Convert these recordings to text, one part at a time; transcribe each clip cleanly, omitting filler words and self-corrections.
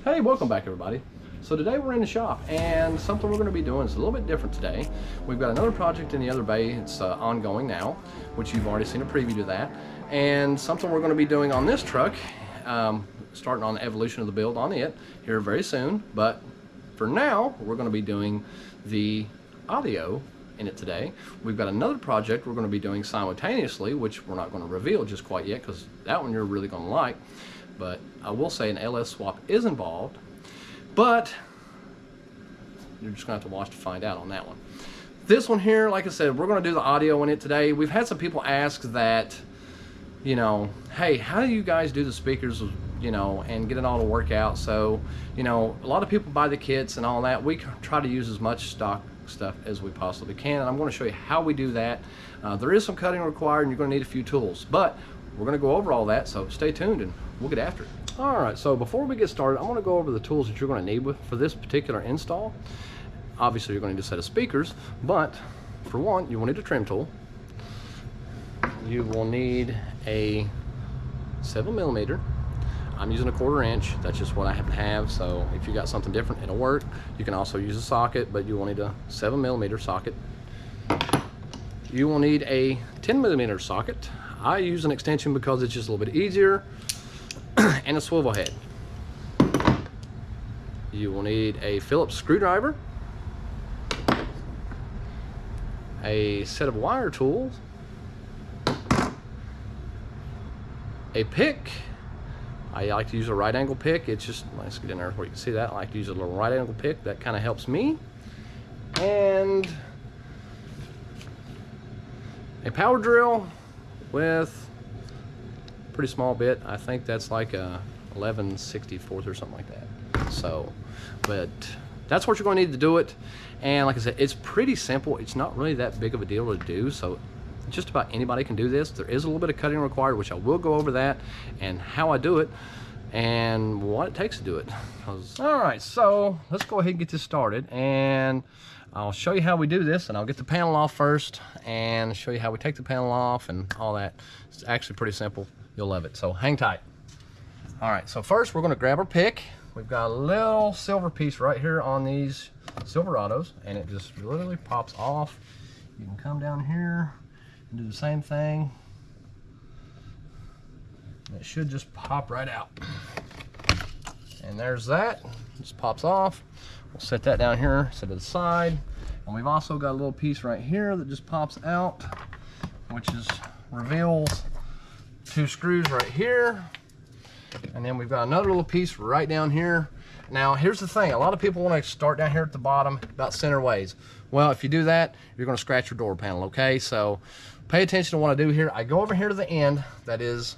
Hey, welcome back everybody. So today we're in the shop and something we're going to be doing is a little bit different today. We've got another project in the other bay. It's ongoing now, which you've already seen a preview to that. And something we're going to be doing on this truck, starting on the evolution of the build on it here very soon. But for now, we're going to be doing the audio in it today. We've got another project we're going to be doing simultaneously, which we're not going to reveal just quite yet because that one you're really going to like. But I will say an LS swap is involved, but you're just going to have to watch to find out on that one. This one here, like I said, we're going to do the audio in it today. We've had some people ask that, you know, hey, how do you guys do the speakers, you know, and get it all to work out? So, you know, a lot of people buy the kits and all that. We try to use as much stock stuff as we possibly can, and I'm going to show you how we do that. There is some cutting required, and you're going to need a few tools, but we're going to go over all that, so stay tuned and we'll get after it. All right, so before we get started, I want to go over the tools that you're going to need for this particular install. Obviously, you're going to need a set of speakers, but for one, you will need a trim tool. You will need a 7mm. I'm using a 1/4 inch. That's just what I happen to have, so if you got something different, it'll work. You can also use a socket, but you will need a 7mm socket. You will need a 10mm socket. I use an extension because it's just a little bit easier, and a swivel head. You will need a Phillips screwdriver, a set of wire tools, a pick. I like to use a right angle pick. It's just, let's get in there where you can see that. I like to use a little right angle pick. That kind of helps me. And a power drill with a pretty small bit. I think that's like a 11/64 or something like that. So, but that's what you're going to need to do it. And like I said, it's pretty simple. It's not really that big of a deal to do. So just about anybody can do this. There is a little bit of cutting required, which I will go over that and how I do it and what it takes to do it. All right, so let's go ahead and get this started, and I'll show you how we do this, and I'll get the panel off first and show you how we take the panel off and all that. It's actually pretty simple. You'll love it, so hang tight. All right, so first we're going to grab our pick. We've got a little silver piece right here on these Silverados, and it just literally pops off. You can come down here and do the same thing. It should just pop right out. And there's that, just pops off. We'll set that down here, set it aside. And we've also got a little piece right here that just pops out, which reveals 2 screws right here. And then we've got another little piece right down here. Now, here's the thing. A lot of people want to start down here at the bottom, about center ways. Well, if you do that, you're going to scratch your door panel, okay? So pay attention to what I do here. I go over here to the end that is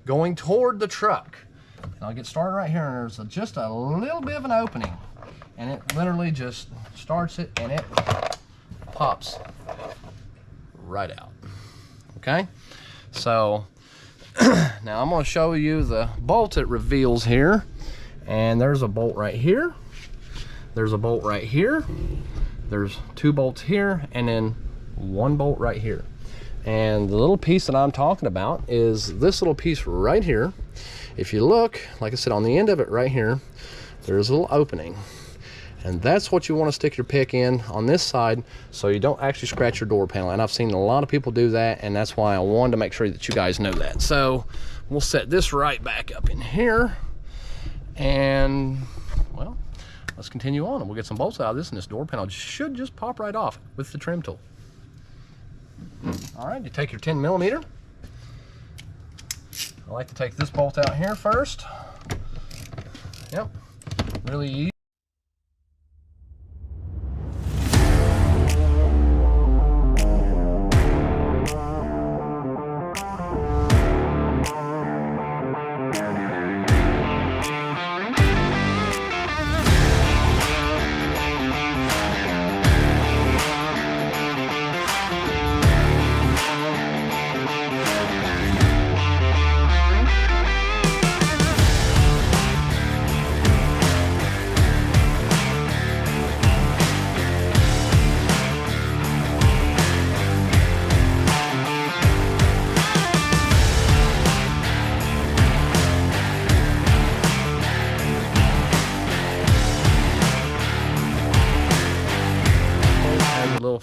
going toward the truck. And I'll get started right here, and there's just a little bit of an opening. And it literally just starts it, and it pops right out, okay? So now I'm going to show you the bolt it reveals here. And there's a bolt right here. There's a bolt right here. There's 2 bolts here, and then 1 bolt right here. And the little piece that I'm talking about is this little piece right here. If you look, like I said, on the end of it right here, there's a little opening. And that's what you want to stick your pick in on this side, so you don't actually scratch your door panel. And I've seen a lot of people do that, and that's why I wanted to make sure that you guys know that. So we'll set this right back up in here, and well, let's continue on, and we'll get some bolts out of this, and this door panel should just pop right off with the trim tool. All right, you take your 10mm. I like to take this bolt out here first. Yep, really easy.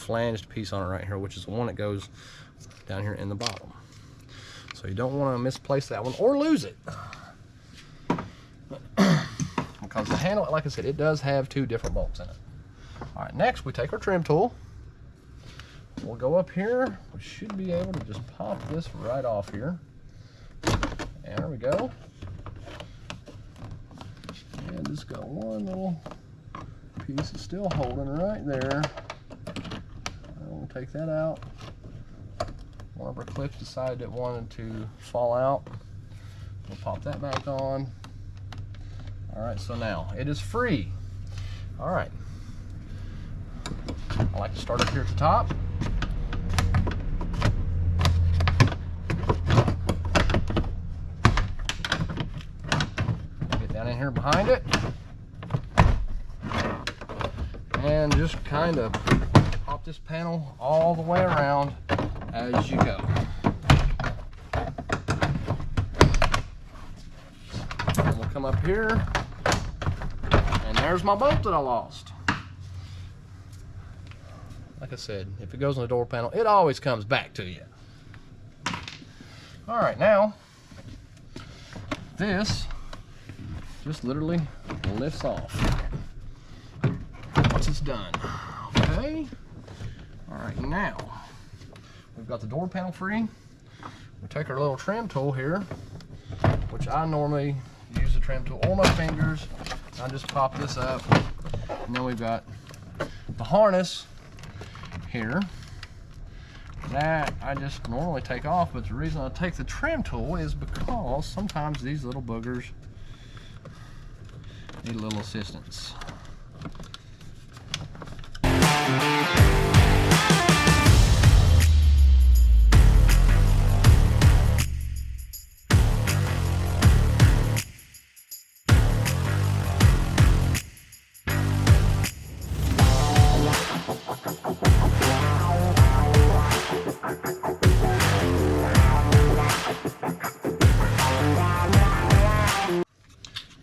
flanged piece on it right here, which is the one that goes down here in the bottom. So you don't want to misplace that one or lose it. Because the handle, like I said, it does have 2 different bolts in it. All right, next we take our trim tool. We'll go up here. We should be able to just pop this right off here. And there we go. And just got one little piece is still holding right there. We'll take that out. One of our clips decided it wanted to fall out. We'll pop that back on. All right, so now it is free. All right. I like to start up here at the top. Get down in here behind it. And just kind of pop this panel all the way around as you go. And we'll come up here, and there's my bolt that I lost. Like I said, if it goes on the door panel, it always comes back to you. All right, now this just literally lifts off once it's done. Okay. All right, now we've got the door panel free. We take our little trim tool here, which I normally use the trim tool on my fingers. I just pop this up, and then we've got the harness here that I just normally take off, but the reason I take the trim tool is because sometimes these little boogers need a little assistance.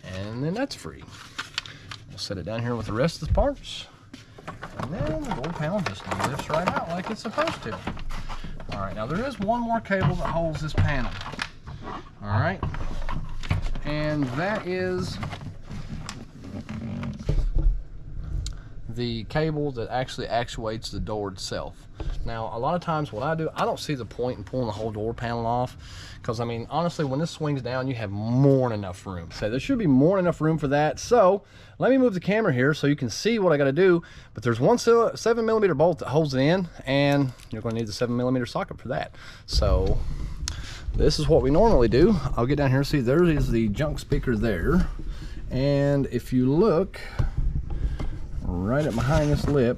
And then that's free. We'll set it down here with the rest of the parts, and then the door panel just lifts right out like it's supposed to. All right, now there is one more cable that holds this panel. All right, and that is the cable that actually actuates the door itself. Now, a lot of times what I do, I don't see the point in pulling the whole door panel off, because I mean, honestly, when this swings down, you have more than enough room. So there should be more than enough room for that. So let me move the camera here so you can see what I got to do. But there's one 7mm bolt that holds it in, and you're going to need the 7mm socket for that. So this is what we normally do. I'll get down here and see there is the junk speaker there. And if you look right up behind this lip,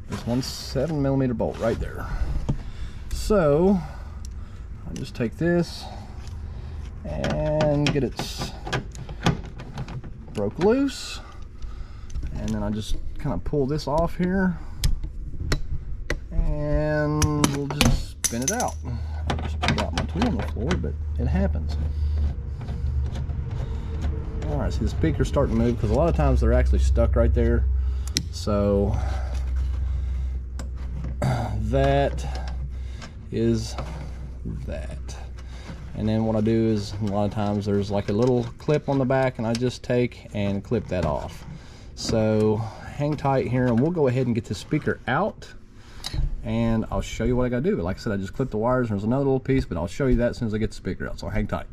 there's one 7mm bolt right there. So I just take this and get it broke loose, and then I just kind of pull this off here, and we'll just spin it out. I just dropped my tool on the floor, but it happens. All right, see the speaker's starting to move because a lot of times they're actually stuck right there. So that is that. And then what I do is, a lot of times there's like a little clip on the back, and I just take and clip that off. So hang tight here, and we'll go ahead and get the speaker out, and I'll show you what I gotta do. But like I said, I just clipped the wires, and there's another little piece, but I'll show you that as soon as I get the speaker out, so hang tight.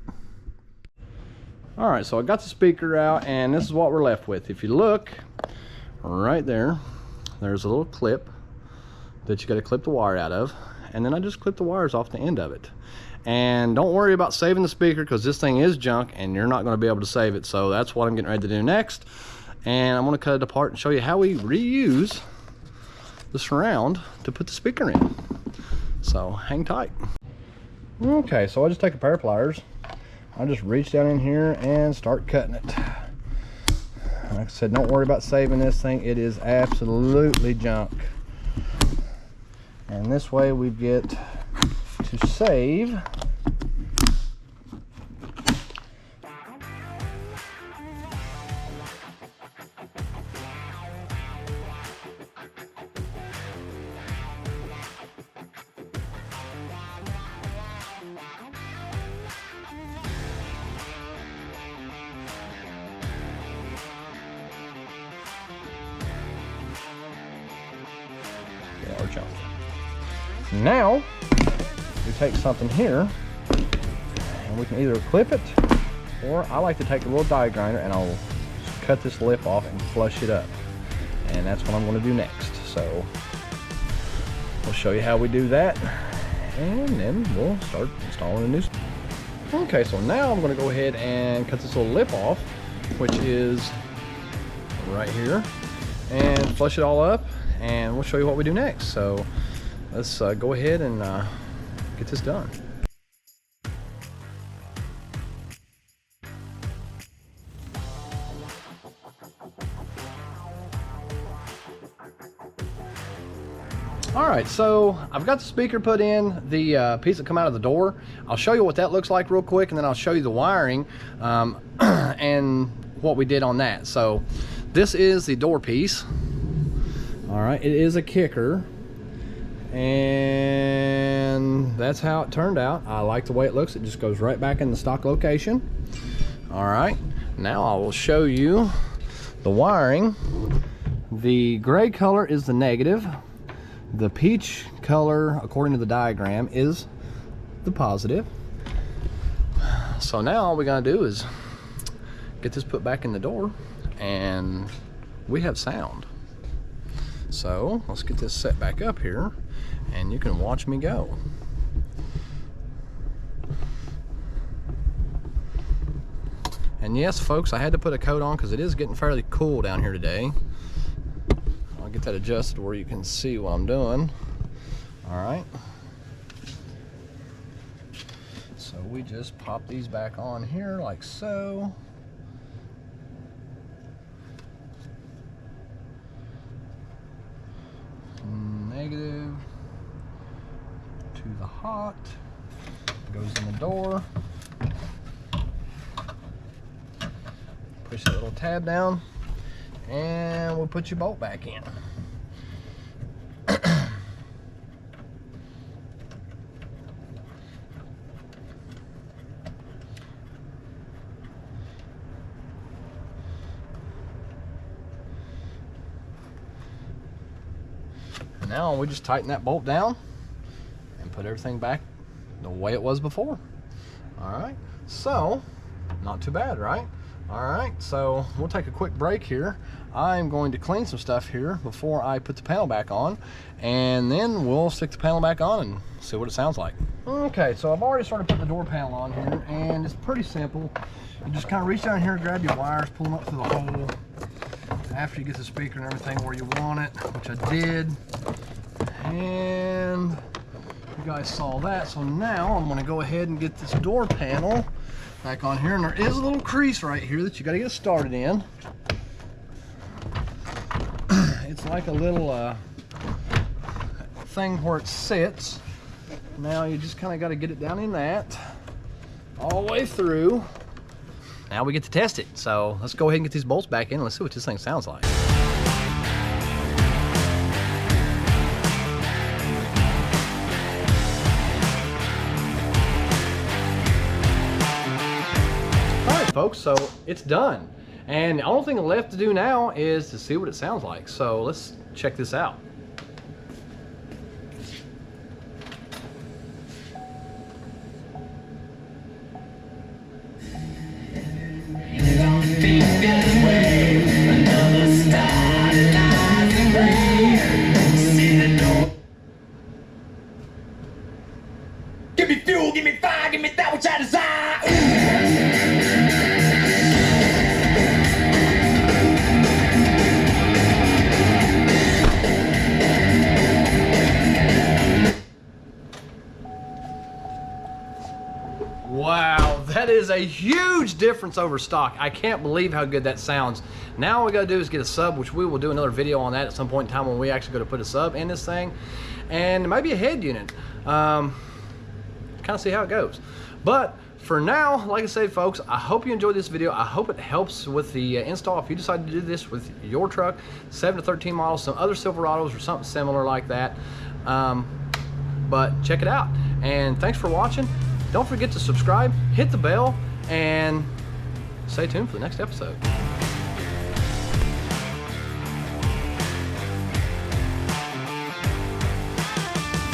All right, so I got the speaker out, and this is what we're left with. If you look right there, there's a little clip that you got to clip the wire out of, and then I just clip the wires off the end of it. And don't worry about saving the speaker, because this thing is junk and you're not going to be able to save it. So that's what I'm getting ready to do next, and I'm going to cut it apart and show you how we reuse the surround to put the speaker in. So hang tight. Okay, so I just take a pair of pliers, I just reach down in here and start cutting it. Like I said, don't worry about saving this thing, it is absolutely junk. And this way we get to save jump. Now, we take something here, and we can either clip it, or I like to take a little die grinder and I'll cut this lip off and flush it up. And that's what I'm going to do next. So, we'll show you how we do that, and then we'll start installing a new. Okay, so now I'm going to go ahead and cut this little lip off, which is right here, and flush it all up, and we'll show you what we do next. So let's go ahead and get this done. All right, so I've got the speaker put in, the piece that come out of the door. I'll show you what that looks like real quick, and then I'll show you the wiring and what we did on that. So this is the door piece. All right, it is a kicker, and that's how it turned out. I like the way it looks. It just goes right back in the stock location. All right, now I will show you the wiring. The gray color is the negative. The peach color, according to the diagram, is the positive. So now all we gotta do is get this put back in the door, and we have sound. So let's get this set back up here, and you can watch me go. And yes, folks, I had to put a coat on because it is getting fairly cool down here today. I'll get that adjusted where you can see what I'm doing. All right. So we just pop these back on here like so. Negative to the hot, goes in the door. Push that little tab down, and we'll put your bolt back in. Now we just tighten that bolt down and put everything back the way it was before. All right, so not too bad, right? All right, so we'll take a quick break here. I'm going to clean some stuff here before I put the panel back on, and then we'll stick the panel back on and see what it sounds like. Okay, so I've already started putting the door panel on here, and it's pretty simple. You just kind of reach down here, grab your wires, pull them up through the hole after you get the speaker and everything where you want it, which I did. And you guys saw that, so now I'm going to go ahead and get this door panel back on here, and there is a little crease right here that you got to get started in. It's like a little thing where it sits. Now you just kind of got to get it down in that all the way through. Now we get to test it, so let's go ahead and get these bolts back in and let's see what this thing sounds like. Folks, so it's done, and the only thing left to do now is to see what it sounds like. So let's check this out. Give me fuel, give me fire, give me that which I desire. Wow, that is a huge difference over stock. I can't believe how good that sounds. Now all we gotta do is get a sub, which we will do another video on that at some point in time when we actually go to put a sub in this thing, and maybe a head unit. Kind of see how it goes. But for now, like I said, folks, I hope you enjoyed this video. I hope it helps with the install if you decide to do this with your truck, 7 to 13 models, some other Silverados or something similar like that. But check it out, and thanks for watching. Don't forget to subscribe, hit the bell, and stay tuned for the next episode.